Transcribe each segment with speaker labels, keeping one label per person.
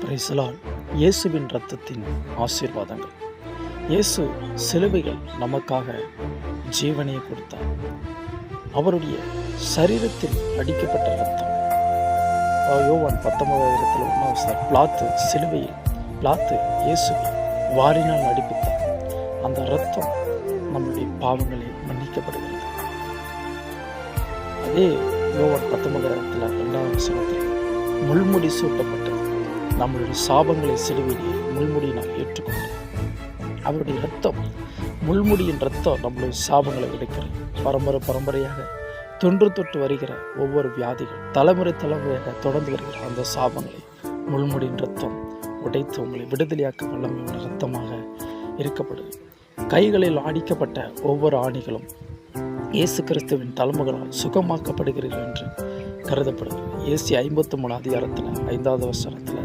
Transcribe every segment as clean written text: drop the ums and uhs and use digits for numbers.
Speaker 1: Praise the Lord. இயேசுவின் இரத்தத்தின் ஆசீர்வாதங்கள். இயேசு சிலுவையில் நமக்காக ஜீவனை கொடுத்தார். அவருடைய சரீரத்தில் அடிக்கப்பட்ட இரத்தம். யோவான் 19 பிளாத்து சிலுவையில் இயேசுவை வாரினால் அடிப்பித்தார். அந்த இரத்தம் நம்முடைய பாவங்களை மன்னிக்கப்படுகிறது. அதே யோவான் 19 முள்முடி சூட்டப்பட்டது. நம்முடைய சாபங்களை சிலுவையிலே முள்முடியினால் ஏற்றுக்கொண்டு அவருடைய இரத்தம், முள்முடியின் இரத்தம் நம்முடைய சாபங்களை உடைக்கிறது. பரம்பரையாக தொன்று தொட்டு வருகிற ஒவ்வொரு வியாதிகள், தலைமுறையாக தொடர்ந்து வருகிற அந்த சாபங்களை முள்முடியின் இரத்தம் உடைத்து உங்களை விடுதலையாக்க வல்லமையான இரத்தமாக இருக்கப்படுது. கைகளில் ஆடிக்கப்பட்ட ஒவ்வொரு ஆணிகளும் இயேசு கிறிஸ்துவின் தலைமுகளால் சுகமாக்கப்படுகிறீர்கள் என்று கருதப்படுகிறது. ஏசி 53 5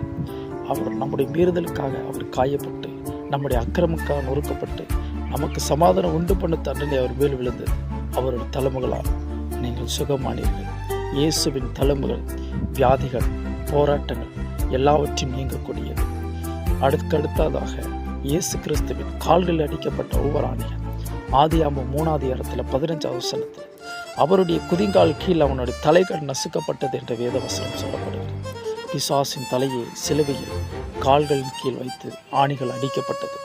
Speaker 1: அவர் நம்முடைய மீறுதலுக்காக அவர் காயப்பட்டு, நம்முடைய அக்கிரமுக்காக நொறுக்கப்பட்டு, நமக்கு சமாதானம் உண்டு பண்ண தண்டனை அவர் மேல் விழுந்தது. அவருடைய தலைமுகளால் நீங்கள் சுகமானீர்கள். இயேசுவின் தலைமுகள் வியாதிகள், போராட்டங்கள் எல்லாவற்றையும் நீங்கக்கூடியது. அடுத்ததாக இயேசு கிறிஸ்துவின் கால்களில் அடிக்கப்பட்ட ஒவ்வொரு ஆணைகள் ஆதியாகமம் 3 அவருடைய குதிங்கால் கீழ் அவனுடைய தலைகள் நசுக்கப்பட்டது என்ற வேதவசனம் சொல்லப்படுகிறது. பிசாசின் தலையை சிலுவையில் கால்களின் கீழ் வைத்து ஆணிகள் அடிக்கப்பட்டது.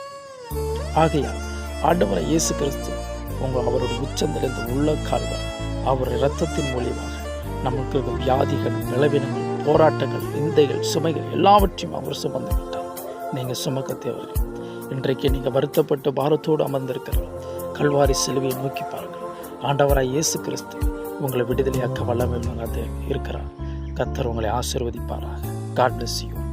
Speaker 1: ஆகையால் ஆண்டவராகிய இயேசு கிறிஸ்து அவருடைய உச்சந்திலிருந்து உள்ள கால்கள் அவர் இரத்தத்தின் மூலியமாக நமக்கு வியாதிகள், நிலவினங்கள், போராட்டங்கள், நிந்தைகள், சுமைகள் எல்லாவற்றையும் அவர் சுமந்து விட்டார். நீங்கள் சுமக்க தேவையில்லை. இன்றைக்கு நீங்கள் வருத்தப்பட்டு பாரத்தோடு அமர்ந்திருக்கிறீர்கள். கல்வாரி சிலுவையை நோக்கி பாருங்கள். ஆண்டவராய் இயேசு கிறிஸ்து உங்களை விடுதலையாக்க வல்லமையாக இருக்கிறார். கர்த்தர் உங்களை ஆசீர்வதிப்பாராக. God bless you.